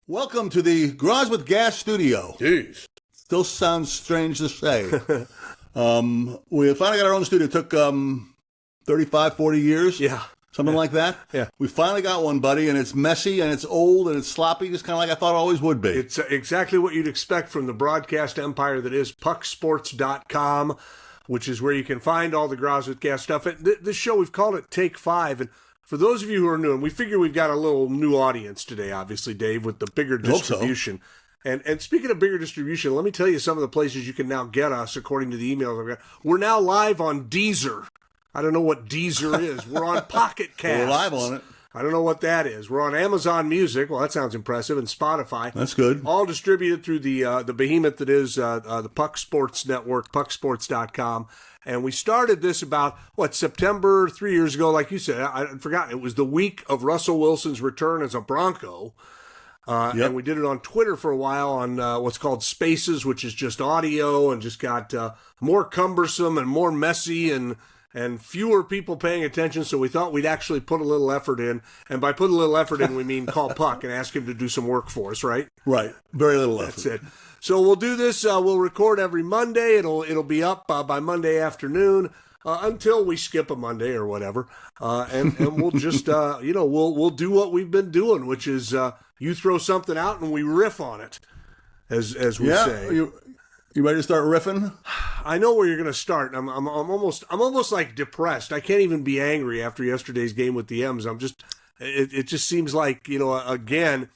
Welcome to the Groz with Gas studio. Jeez. Still sounds strange to say. We finally got our own studio. It took 35, 40 years. Yeah. Something like that. Yeah. We finally got one, buddy, and it's messy, and it's old, and it's sloppy, just kind of like I thought it always would be. It's exactly what you'd expect from the broadcast empire that is pucksports.com, which is where you can find all the Groz with Gas stuff. And this show, we've called it Take 5, and for those of you who are new, and we figure we've got a little new audience today, obviously, Dave, with the bigger distribution. And speaking of bigger distribution, let me tell you some of the places you can now get us, according to the emails I've got. We're now live on Deezer. I don't know what Deezer is. We're on Pocket Casts. We're live on it. I don't know what that is. We're on Amazon Music. Well, that sounds impressive. And Spotify. That's good. All distributed through the behemoth that is the Puck Sports Network, pucksports.com. And we started this about, September 3 years ago, like you said. I forgot. It was the week of Russell Wilson's return as a Bronco. And we did it on Twitter for a while on what's called Spaces, which is just audio and just got more cumbersome and more messy and fewer people paying attention, so we thought we'd actually put a little effort in. And by put a little effort in, we mean call Puck and ask him to do some work for us, right? Right. Very little effort. That's it. So we'll do this. We'll record every Monday. It'll be up by Monday afternoon until we skip a Monday or whatever. And we'll just, we'll do what we've been doing, which is you throw something out and we riff on it, as we say. You ready to start riffing? I know where you're going to start. I'm almost like depressed. I can't even be angry after yesterday's game with the M's. It just seems like, again,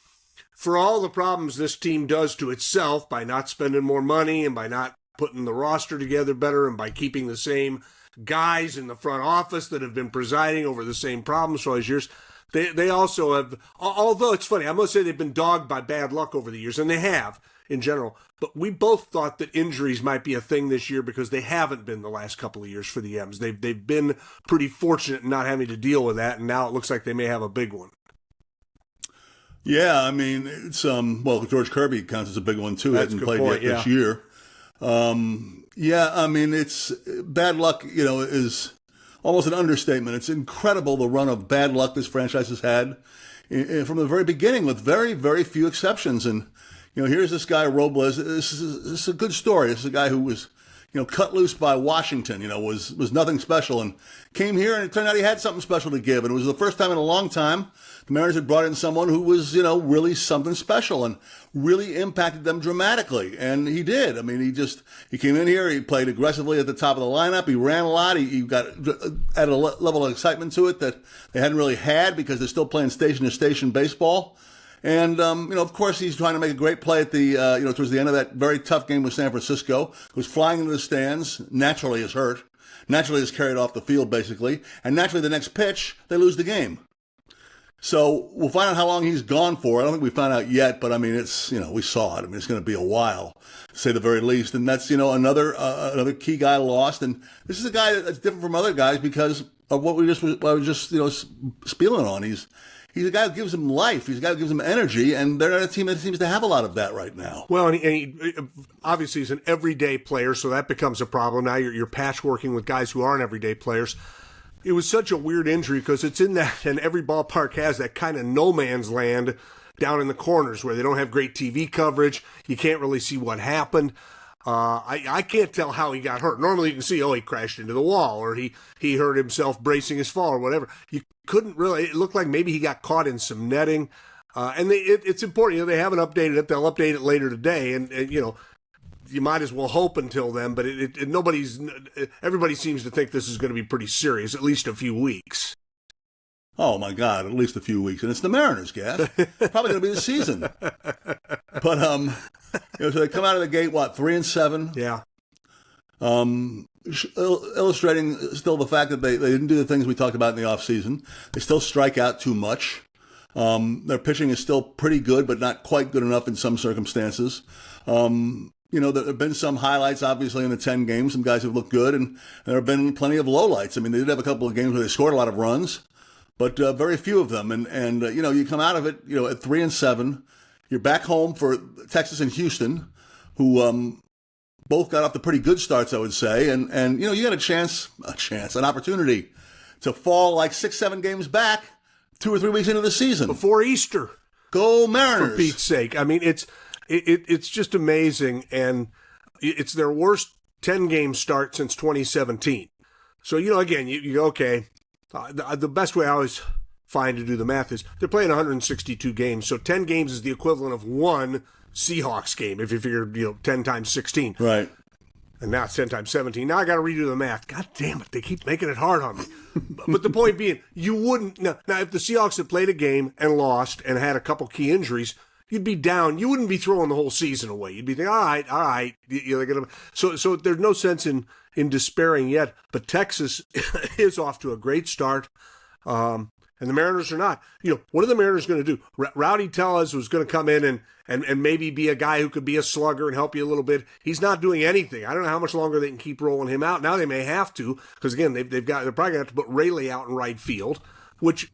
for all the problems this team does to itself by not spending more money and by not putting the roster together better and by keeping the same guys in the front office that have been presiding over the same problems for all these years, they also have, although it's funny, I must say they've been dogged by bad luck over the years, and they have in general. But we both thought that injuries might be a thing this year because they haven't been the last couple of years for the M's. They've been pretty fortunate in not having to deal with that, and now it looks like they may have a big one. Yeah, I mean, it's George Kirby counts as a big one too. He hasn't played yet this year. I mean, it's bad luck. Is almost an understatement. It's incredible the run of bad luck this franchise has had from the very beginning, with very, very few exceptions. And here's this guy Robles. This is a good story. This is a guy who was, cut loose by Washington. Was nothing special, and came here, and it turned out he had something special to give. And it was the first time in a long time the Mariners had brought in someone who was, really something special and really impacted them dramatically. And he did. I mean, he came in here, he played aggressively at the top of the lineup, he ran a lot, he added a level of excitement to it that they hadn't really had because they're still playing station-to-station baseball. And, of course, he's trying to make a great play at the, towards the end of that very tough game with San Francisco. He was flying into the stands, naturally is hurt, naturally is carried off the field, basically. And naturally, the next pitch, they lose the game. So we'll find out how long he's gone for. I don't think we found out yet, but I mean, it's, we saw it. I mean, it's going to be a while, to say the very least. And that's, another key guy lost. And this is a guy that's different from other guys because of what I was just spieling on. He's a guy who gives him life. He's a guy who gives him energy, and they're not a team that seems to have a lot of that right now. Well, and he obviously he's an everyday player, so that becomes a problem. Now you're patchworking with guys who aren't everyday players. It was such a weird injury because it's in that, and every ballpark has that kind of no man's land down in the corners where they don't have great TV coverage. You can't really see what happened. I can't tell how he got hurt. Normally you can see, he crashed into the wall or he hurt himself bracing his fall or whatever. You couldn't really, it looked like maybe he got caught in some netting. And it's important, they haven't updated it. They'll update it later today. And you might as well hope until then, but everybody seems to think this is going to be pretty serious, at least a few weeks. Oh my God, at least a few weeks. And it's the Mariners, Gas. Probably going to be the season. But, so they come out of the gate, 3-7? Yeah. Illustrating still the fact that they didn't do the things we talked about in the offseason. They still strike out too much. Their pitching is still pretty good, but not quite good enough in some circumstances. There have been some highlights, obviously, in the 10 games. Some guys have looked good, and there have been plenty of lowlights. I mean, they did have a couple of games where they scored a lot of runs, but very few of them. And you come out of it, at 3-7. You're back home for Texas and Houston, who both got off to pretty good starts, I would say. And you got an opportunity to fall like 6-7 games back 2 or 3 weeks into the season. Before Easter. Go Mariners! For Pete's sake. I mean, it's just amazing, and it's their worst 10-game start since 2017. So, again, you go, okay, the best way I always find to do the math is they're playing 162 games, so 10 games is the equivalent of one Seahawks game, if you figure, 10 times 16. Right. And now it's 10 times 17. Now I got to redo the math. God damn it, they keep making it hard on me. But the point being, you wouldn't, now if the Seahawks had played a game and lost and had a couple key injuries, you'd be down. You wouldn't be throwing the whole season away. You'd be thinking, all right. So there's no sense in despairing yet. But Texas is off to a great start, and the Mariners are not. What are the Mariners going to do? Rowdy Tellez was going to come in and maybe be a guy who could be a slugger and help you a little bit. He's not doing anything. I don't know how much longer they can keep rolling him out. Now they may have to, because again they're probably going to have to put Wrigley out in right field, which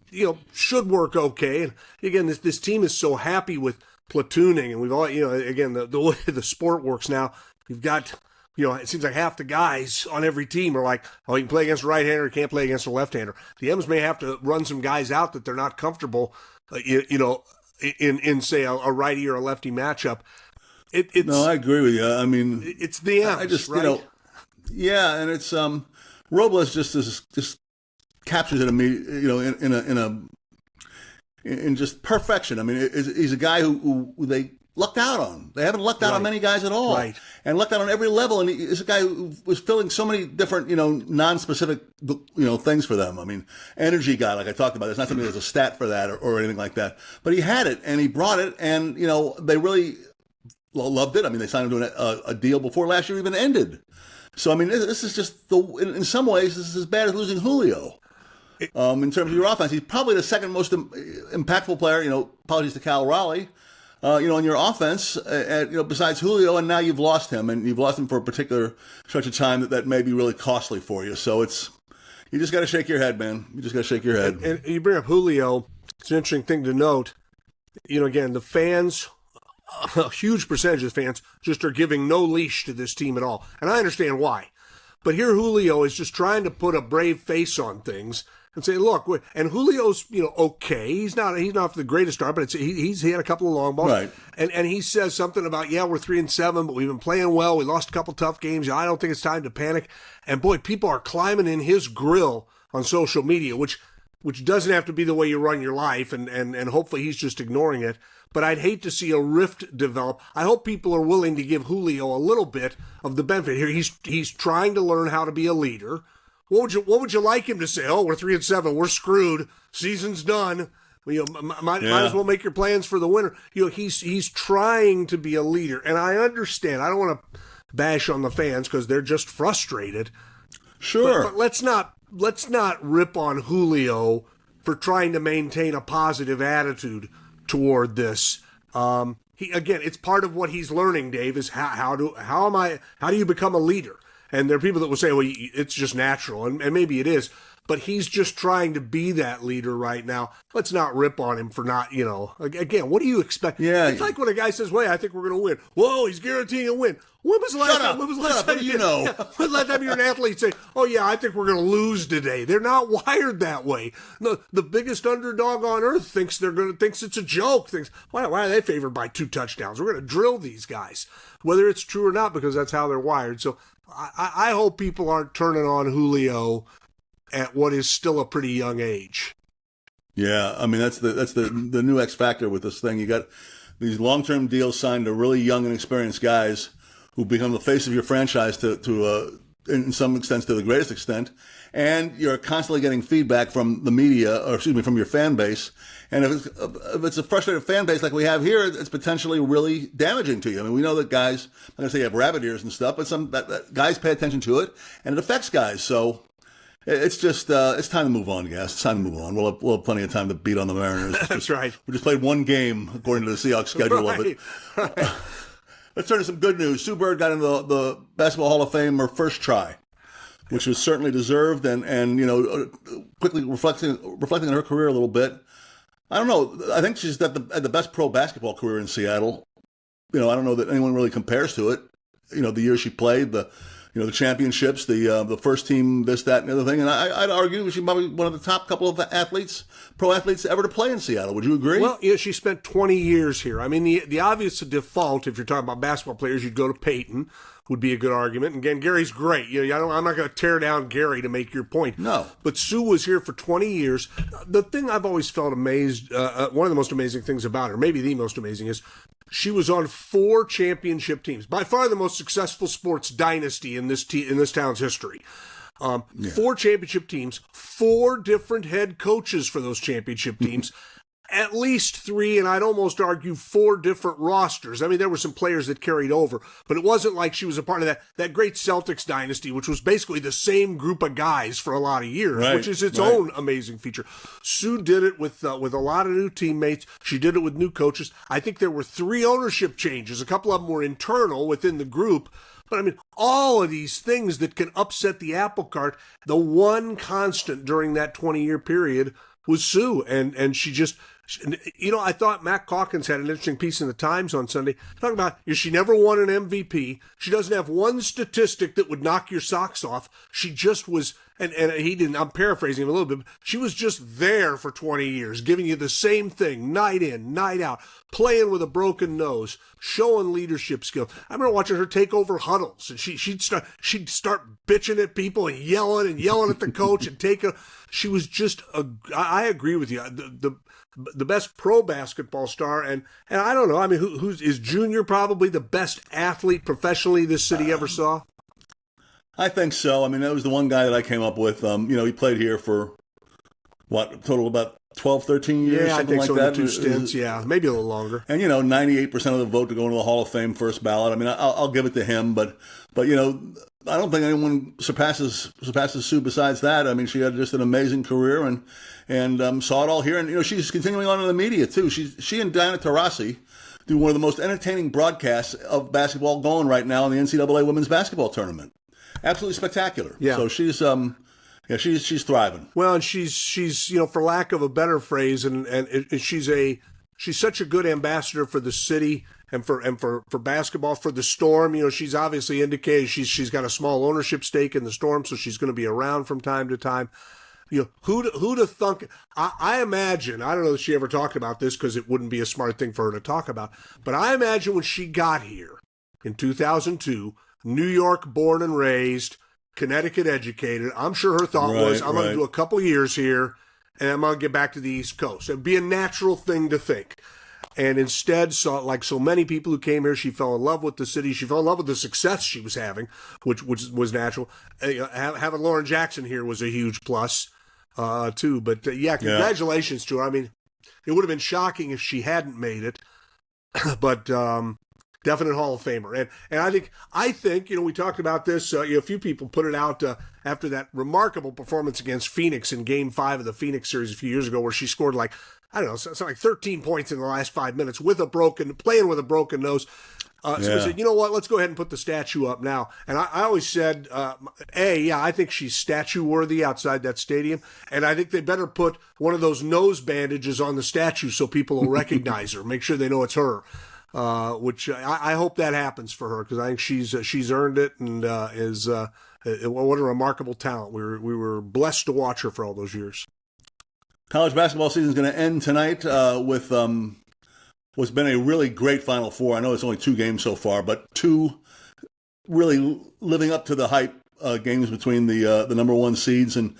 should work okay. And again, this team is so happy with platooning, and we've all again the way the sport works now, you've got it seems like half the guys on every team are like, oh, you can play against a right-hander, you can't play against a left-hander. The M's may have to run some guys out that they're not comfortable, in say a righty or a lefty matchup. It's no, I agree with you. I mean, it's the M's, I just right? yeah, and it's Robles just captures it in just perfection. I mean, he's a guy who they lucked out on. They haven't lucked out on many guys at all, right? And lucked out on every level. And he's a guy who was filling so many different, non-specific, things for them. I mean, energy guy, like I talked about. It's not something that's a stat for that or anything like that. But he had it and he brought it, and they really loved it. I mean, they signed him to a deal before last year even ended. So I mean, this is just in some ways this is as bad as losing Julio. In terms of your offense, he's probably the second most impactful player. Apologies to Cal Raleigh. On your offense, besides Julio, and now you've lost him, and you've lost him for a particular stretch of time that may be really costly for you. So you just got to shake your head, man. You just got to shake your head. And you bring up Julio. It's an interesting thing to note. Again, the fans, a huge percentage of fans, just are giving no leash to this team at all, and I understand why. But here Julio is just trying to put a brave face on things and say, look, and Julio's, okay. He's not the greatest start, but he had a couple of long balls. Right. And he says something about, we're 3-7, but we've been playing well. We lost a couple tough games. I don't think it's time to panic. And boy, people are climbing in his grill on social media, which doesn't have to be the way you run your life, and hopefully he's just ignoring it. But I'd hate to see a rift develop. I hope people are willing to give Julio a little bit of the benefit here. He's trying to learn how to be a leader. What would you like him to say? Oh, we're 3-7, we're screwed, season's done. Might as well make your plans for the winter. He's trying to be a leader, and I understand. I don't want to bash on the fans because they're just frustrated. Sure, but let's not rip on Julio for trying to maintain a positive attitude toward this. It's part of what he's learning, Dave, is how do you become a leader? And there are people that will say, well, it's just natural, and maybe it is, but he's just trying to be that leader right now. Let's not rip on him for not, again, what do you expect? Yeah. It's like when a guy says, well, I think we're going to win. Whoa, he's guaranteeing a win. When was the last time? When was the last time you know? When was the last time you're an athlete say, oh, yeah, I think we're going to lose today? They're not wired that way. No, the biggest underdog on earth thinks it's a joke. Thinks, why are they favored by 2 touchdowns? We're going to drill these guys, whether it's true or not, because that's how they're wired. So I hope people aren't turning on Julio at what is still a pretty young age. Yeah, I mean that's the new X factor with this thing. You got these long-term deals signed to really young and experienced guys who become the face of your franchise to in some extent, to the greatest extent, and you're constantly getting feedback from the media, or excuse me, from your fan base. And if it's a frustrated fan base like we have here, it's potentially really damaging to you. I mean, we know that guys, I'm going to say you have rabbit ears and stuff, but that guys pay attention to it, and it affects guys. So it's just it's time to move on, guys. It's time to move on. We'll have plenty of time to beat on the Mariners. That's right. We just played one game according to the Seahawks schedule of it. Right. Let's turn to some good news. Sue Bird got into the Basketball Hall of Fame her first try, which was certainly deserved, and quickly reflecting on her career a little bit. I don't know. I think she's had the best pro basketball career in Seattle. I don't know that anyone really compares to it. The year she played, the the championships, the first team, this, that, and the other thing. And I'd argue she's probably one of the top couple of pro athletes ever to play in Seattle. Would you agree? Well, she spent 20 years here. I mean, the obvious default, if you're talking about basketball players, you'd go to Peyton, would be a good argument. And again, Gary's great. I'm not going to tear down Gary to make your point. No. But Sue was here for 20 years. The thing I've always felt amazed, one of the most amazing things about her, maybe the most amazing, is she was on 4 championship teams. By far the most successful sports dynasty in this town's history. 4 championship teams, 4 different head coaches for those championship teams. At least 3, and I'd almost argue 4 different rosters. I mean, there were some players that carried over, but it wasn't like she was a part of that great Celtics dynasty, which was basically the same group of guys for a lot of years, which is its own amazing feature. Sue did it with a lot of new teammates. She did it with new coaches. I think there were 3 ownership changes. A couple of them were internal within the group. But I mean, all of these things that can upset the apple cart, the one constant during that 20-year period was Sue. And she just... I thought Matt Calkins had an interesting piece in the Times on Sunday talking about she never won an MVP. She doesn't have one statistic that would knock your socks off. She just was, and he didn't, I'm paraphrasing him a little bit, but she was just there for 20 years, giving you the same thing, night in, night out, playing with a broken nose, showing leadership skills. I remember watching her take over huddles, and she'd start bitching at people and yelling at the coach and she was just I agree with you. The best pro basketball star, and I don't know. I mean, is Junior probably the best athlete professionally this city ever saw? I think so. I mean, that was the one guy that I came up with. He played here for total about 12, 13 years, yeah, something I think like so, that. 2 stints, yeah, maybe a little longer. And 98% of the vote to go into the Hall of Fame first ballot. I mean, I'll give it to him, but I don't think anyone surpasses Sue besides that. I mean, she had just an amazing career and saw it all here. And she's continuing on in the media too. She and Diana Taurasi do one of the most entertaining broadcasts of basketball going right now in the NCAA women's basketball tournament. Absolutely spectacular. Yeah. So she's thriving. Well, and she's for lack of a better phrase, and she's such a good ambassador for the city and for basketball, for the Storm. She's obviously indicated she's got a small ownership stake in the Storm, so she's going to be around from time to time. Who'd have thunk? I imagine, I don't know if she ever talked about this because it wouldn't be a smart thing for her to talk about, but I imagine when she got here in 2002, New York born and raised, Connecticut educated, I'm sure her thought was, I'm going to do a couple years here and I'm going to get back to the East Coast. It'd be a natural thing to think. And instead, like so many people who came here, she fell in love with the city. She fell in love with the success she was having, which was natural. Having Lauren Jackson here was a huge plus, too. But congratulations to her. I mean, it would have been shocking if she hadn't made it, but definite Hall of Famer. And I think we talked about this. A few people put it out after that remarkable performance against Phoenix in Game 5 of the Phoenix series a few years ago, where she scored like 13 points in the last 5 minutes playing with a broken nose. So we said, you know what, let's go ahead and put the statue up now. And I always said, I think she's statue worthy outside that stadium. And I think they better put one of those nose bandages on the statue so people will recognize her, make sure they know it's her. Which I hope that happens for her, because I think she's earned it and is what a remarkable talent. We were blessed to watch her for all those years. College basketball season is going to end tonight with what's been a really great Final Four. I know it's only 2 games so far, but 2 really living up to the hype games between the number 1 seeds and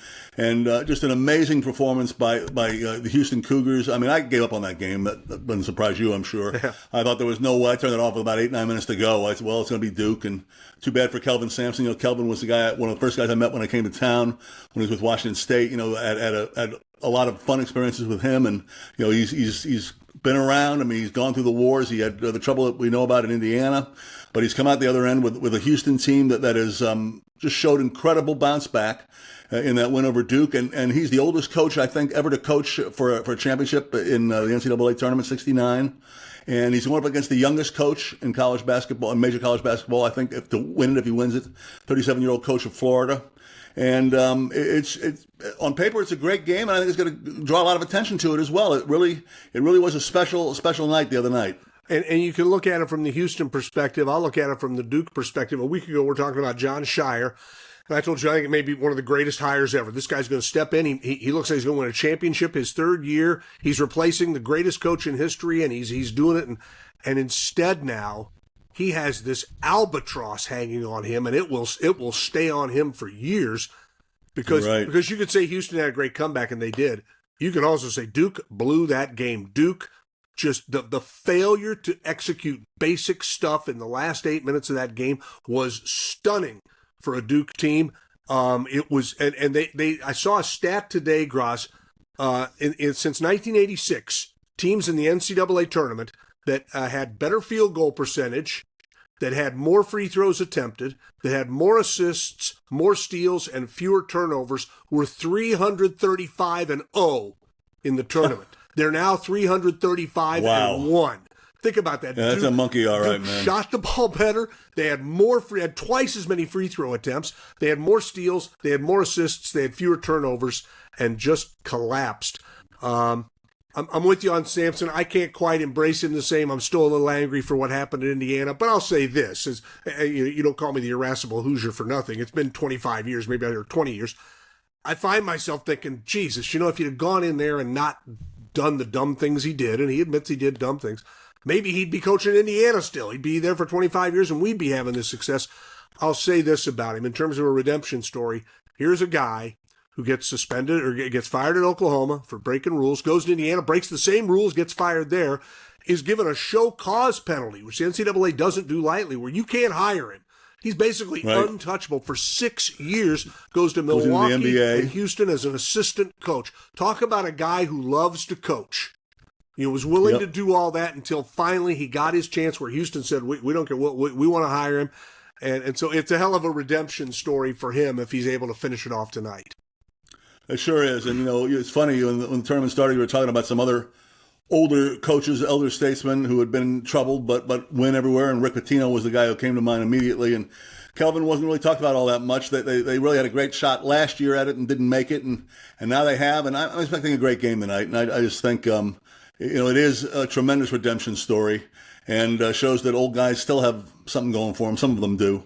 just an amazing performance by the Houston Cougars. I mean, I gave up on that game. That doesn't surprise you, I'm sure. Yeah. I thought there was no way. I turned it off with about 8-9 minutes to go. I said, well, it's going to be Duke, and too bad for Kelvin Sampson. Kelvin was one of the first guys I met when I came to town when he was with Washington State. Had a lot of fun experiences with him, and he's been around. I mean, he's gone through the wars. He had the trouble that we know about in Indiana, but he's come out the other end with a Houston team that is just showed incredible bounce back in that win over Duke, and he's the oldest coach I think ever to coach for a championship in the NCAA tournament, 69. And he's going up against the youngest coach in college basketball, in major college basketball, I think, if he wins it, 37-year-old coach of Florida. And it's on paper, it's a great game, and I think it's going to draw a lot of attention to it as well. It really was a special night the other night. And you can look at it from the Houston perspective. I'll look at it from the Duke perspective. A week ago, we're talking about John Shire. And I told you, I think it may be one of the greatest hires ever. This guy's going to step in. He looks like he's going to win a championship his third year. He's replacing the greatest coach in history, and he's doing it. And instead now, he has this albatross hanging on him, and it will stay on him for years because you could say Houston had a great comeback, and they did. You could also say Duke blew that game. Duke, just the failure to execute basic stuff in the last 8 minutes of that game was stunning for a Duke team. It was, and they I saw a stat today, Groz, since 1986, teams in the NCAA tournament that had better field goal percentage, that had more free throws attempted, that had more assists, more steals, and fewer turnovers were 335-0 in the tournament. They're now 335-1. Think about that. Yeah, that's Duke, a monkey, all right, Duke man. Shot the ball better. They had had twice as many free throw attempts. They had more steals. They had more assists. They had fewer turnovers, and just collapsed. I'm with you on Sampson. I can't quite embrace him the same. I'm still a little angry for what happened in Indiana. But I'll say this: you don't call me the irascible Hoosier for nothing. It's been 25 years, maybe or 20 years. I find myself thinking, Jesus, if you'd have gone in there and not done the dumb things he did, and he admits he did dumb things, maybe he'd be coaching Indiana still. He'd be there for 25 years, and we'd be having this success. I'll say this about him in terms of a redemption story. Here's a guy who gets suspended or gets fired at Oklahoma for breaking rules, goes to Indiana, breaks the same rules, gets fired there, is given a show cause penalty, which the NCAA doesn't do lightly, where you can't hire him. He's basically untouchable for 6 years, goes to Milwaukee and Houston as an assistant coach. Talk about a guy who loves to coach. Was willing to do all that until finally he got his chance where Houston said, we don't care, we want to hire him. And so it's a hell of a redemption story for him if he's able to finish it off tonight. It sure is. And, it's funny, when the tournament started, you were talking about some other older coaches, elder statesmen who had been troubled but win everywhere. And Rick Pitino was the guy who came to mind immediately. And Kelvin wasn't really talked about all that much. They really had a great shot last year at it and didn't make it. And now they have. And I'm expecting a great game tonight. And I just think, it is a tremendous redemption story and shows that old guys still have something going for them. Some of them do.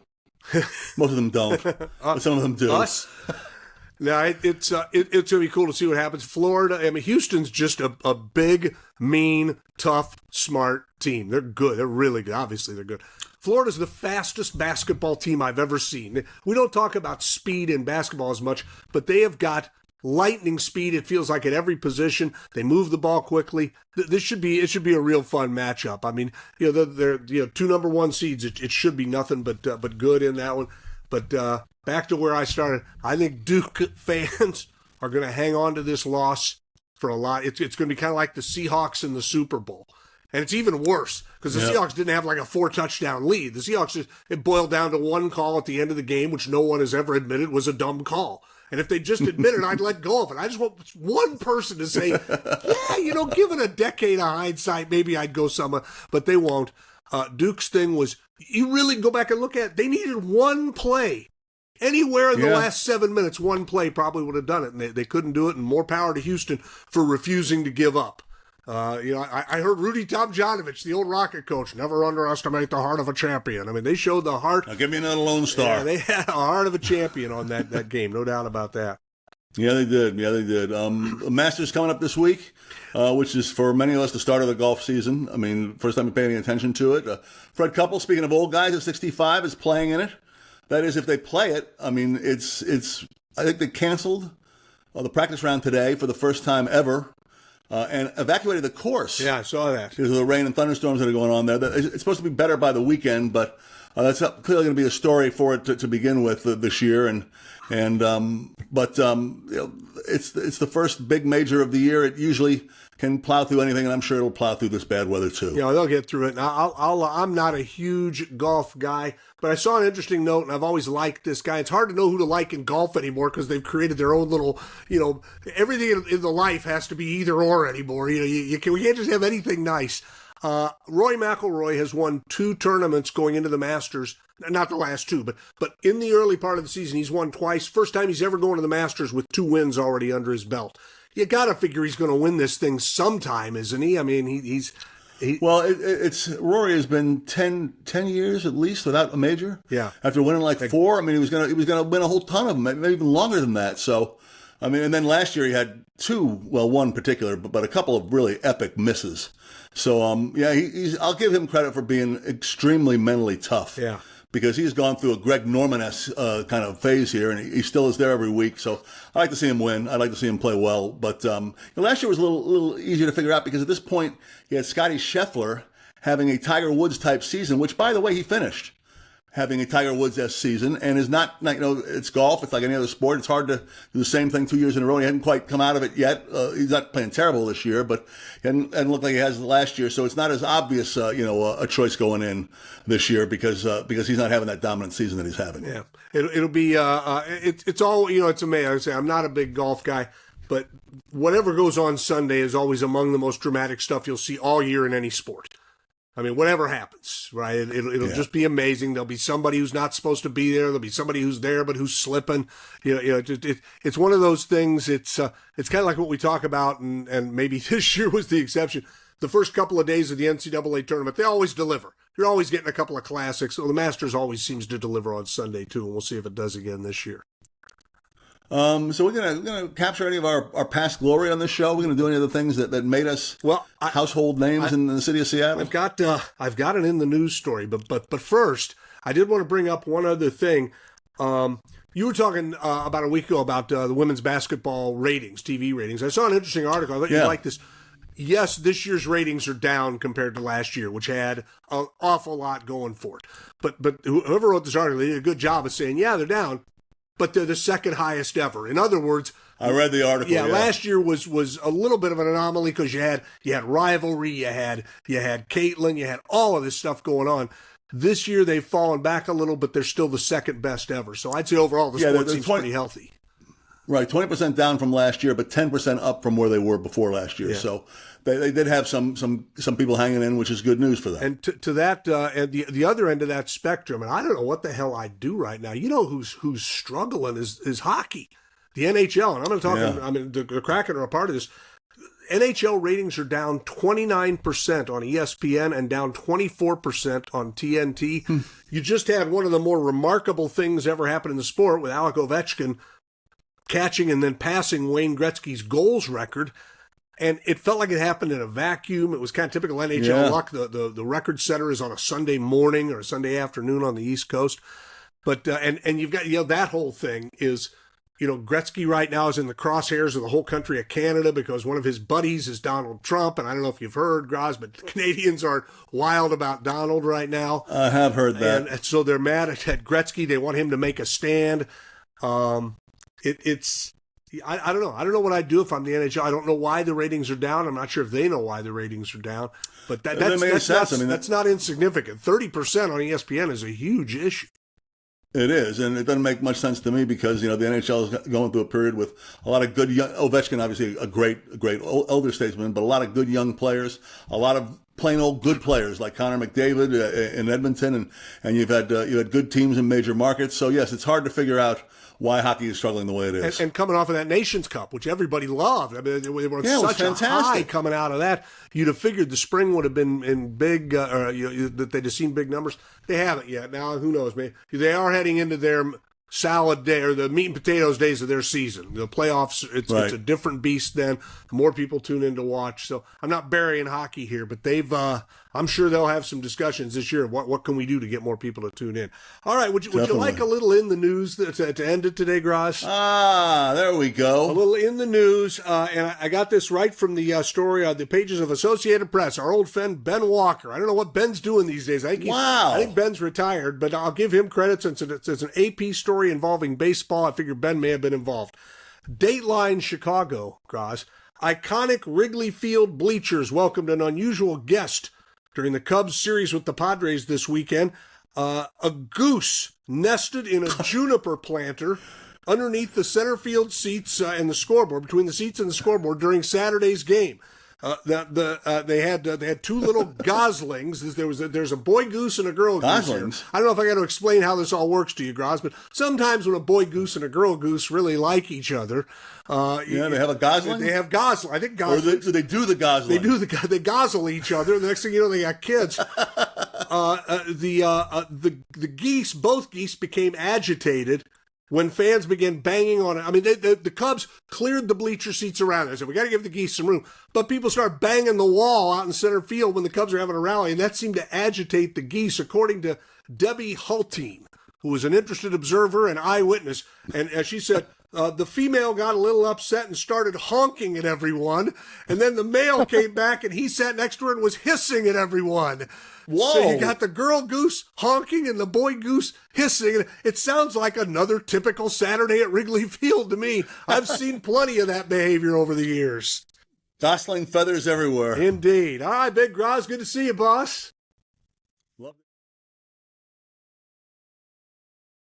Most of them don't. But some of them do. Us? No, it's going to be cool to see what happens. Florida, Houston's just a big, mean, tough, smart team. They're good. They're really good. Obviously, they're good. Florida's the fastest basketball team I've ever seen. We don't talk about speed in basketball as much, but they have got lightning speed. It feels like at every position. They move the ball quickly. It should be a real fun matchup. They're two number one seeds. It should be nothing but good in that one. But back to where I started, I think Duke fans are going to hang on to this loss for a lot. It's going to be kind of like the Seahawks in the Super Bowl. And it's even worse because the Seahawks didn't have like a 4-touchdown lead. The Seahawks, it boiled down to one call at the end of the game, which no one has ever admitted was a dumb call. And if they just admitted, I'd let go of it. I just want one person to say, given a decade of hindsight, maybe I'd go somewhere, but they won't. Duke's thing was, you really go back and look at it, they needed one play. Anywhere in the last 7 minutes, one play probably would have done it, and they couldn't do it, and more power to Houston for refusing to give up. I heard Rudy Tomjanovich, the old Rocket coach, never underestimate the heart of a champion. They showed the heart. Now give me another Lone Star. Yeah, they had a heart of a champion on that game, no doubt about that. Yeah, they did. The Masters coming up this week, which is for many of us the start of the golf season. First time we're paying any attention to it. Fred Couple, speaking of old guys at 65, is playing in it. That is, if they play it. It's. I think they canceled the practice round today for the first time ever. And evacuated the course. Yeah, I saw that. Because of the rain and thunderstorms that are going on there. It's supposed to be better by the weekend, but that's clearly going to be a story for it to begin with this year. It's the first big major of the year. It usually can plow through anything, and I'm sure it'll plow through this bad weather too. Yeah, they'll get through it. Now, I'm not a huge golf guy, but I saw an interesting note, and I've always liked this guy. It's hard to know who to like in golf anymore because they've created their own little, everything in the life has to be either or anymore. We can't just have anything nice. Rory McIlroy has won 2 tournaments going into the Masters. Not the last 2, but in the early part of the season, he's won twice. First time he's ever going to the Masters with 2 wins already under his belt. You got to figure he's going to win this thing sometime, isn't he? Well, it's Rory has been 10 years at least without a major. Yeah. After winning like 4, I mean, he was gonna win a whole ton of them, maybe even longer than that. So, I mean, and then last year he had 2, well, one particular, but a couple of really epic misses. So, yeah, I'll give him credit for being extremely mentally tough. Yeah. Because he's gone through a Greg Norman-esque kind of phase here, and he still is there every week. So I like to see him win. I like to see him play well. But last year was a little easier to figure out because at this point he had Scotty Scheffler having a Tiger Woods type season, which by the way he finished having a Tiger Woods-esque season, and is not it's golf. It's like any other sport. It's hard to do the same thing 2 years in a row. He hadn't quite come out of it yet. He's not playing terrible this year, but he hadn't looked like he has last year. So it's not as obvious, a choice going in this year because he's not having that dominant season that he's having. Yeah, it'll be it's all it's amazing. I say I'm not a big golf guy, but whatever goes on Sunday is always among the most dramatic stuff you'll see all year in any sport. I mean, whatever happens, right? It'll just be amazing. There'll be somebody who's not supposed to be there. There'll be somebody who's there but who's slipping. It's one of those things. It's kind of like what we talk about, and maybe this year was the exception. The first couple of days of the NCAA tournament, they always deliver. You're always getting a couple of classics. Well, the Masters always seems to deliver on Sunday too, and we'll see if it does again this year. So we're gonna capture any of our past glory on this show. We're gonna do any of the things that made us household names in the city of Seattle. I've got an in the news story, but first I did want to bring up one other thing. You were talking about a week ago about the women's basketball ratings, TV ratings. I saw an interesting article. I thought you'd like this. Yes, this year's ratings are down compared to last year, which had an awful lot going for it. But whoever wrote this article, they did a good job of saying, yeah, they're down, but they're the second highest ever. In other words, I read the article. Yeah, last year was a little bit of an anomaly because you had rivalry, you had Caitlin, you had all of this stuff going on. This year they've fallen back a little, but they're still the second best ever. So I'd say overall the sport seems pretty healthy. Right, 20% down from last year, but 10% up from where they were before last year. Yeah. So they did have some people hanging in, which is good news for them. And to that, at the other end of that spectrum, and I don't know what the hell I'd do right now. You know who's struggling is hockey, the NHL. And I'm going to talk. Yeah. I mean, the Kraken are a part of this. NHL ratings are down 29% on ESPN and down 24% on TNT. You just had one of the more remarkable things ever happen in the sport with Alec Ovechkin catching and then passing Wayne Gretzky's goals record. And it felt like it happened in a vacuum. It was kind of typical NHL luck. The record setter is on a Sunday morning or a Sunday afternoon on the East Coast. But and you've got that whole thing is Gretzky right now is in the crosshairs of the whole country of Canada because one of his buddies is Donald Trump. And I don't know if you've heard, Groz, but Canadians are wild about Donald right now. I have heard that. And so they're mad at Gretzky. They want him to make a stand. I don't know. I don't know what I'd do if I'm the NHL. I don't know why the ratings are down. I'm not sure if they know why the ratings are down. But that's not insignificant. 30% on ESPN is a huge issue. It is, and it doesn't make much sense to me because the NHL is going through a period with a lot of good young Ovechkin, obviously a great elder statesman, but a lot of good young players, a lot of plain old good players like Connor McDavid in Edmonton, and you've had good teams in major markets. So yes, it's hard to figure out why hockey is struggling the way it is. And coming off of that Nations Cup, which everybody loved. I mean, they were such a high coming out of that. You'd have figured the spring would have been in big, that they'd have seen big numbers. They haven't yet. Now, who knows? Maybe they are heading into their salad day or the meat and potatoes days of their season. The playoffs, it's a different beast then. More people tune in to watch. So I'm not burying hockey here, but I'm sure they'll have some discussions this year. What can we do to get more people to tune in? All right, would you like a little in the news to end it today, Groz? There we go. A little in the news, and I got this right from the story on the pages of Associated Press. Our old friend Ben Walker. I don't know what Ben's doing these days. I think Ben's retired, but I'll give him credit since it's an AP story involving baseball. I figure Ben may have been involved. Dateline Chicago, Groz. Iconic Wrigley Field bleachers welcomed an unusual guest during the Cubs series with the Padres this weekend. A goose nested in a juniper planter underneath the center field seats and the scoreboard, between the seats and the scoreboard during Saturday's game. They had two little goslings. There's a boy goose and a girl Goslings? goose. I don't know if I got to explain how this all works to you, Groz, but sometimes when a boy goose and a girl goose really like each other, they have a gosling. They have gosling. I think Or goslings. they do the gosling. They gosle each other. The next thing you know, they got kids. The geese, both geese, became agitated when fans began banging on it. I mean, the Cubs cleared the bleacher seats around. They said, we got to give the geese some room. But people start banging the wall out in center field when the Cubs are having a rally, and that seemed to agitate the geese, according to Debbie Hulteen, who was an interested observer and eyewitness. And as she said, the female got a little upset and started honking at everyone. And then the male came back and he sat next to her and was hissing at everyone. Whoa. So you got the girl goose honking and the boy goose hissing. It sounds like another typical Saturday at Wrigley Field to me. I've seen plenty of that behavior over the years. Gosling feathers everywhere. Indeed. All right, Big Groz, good to see you, boss.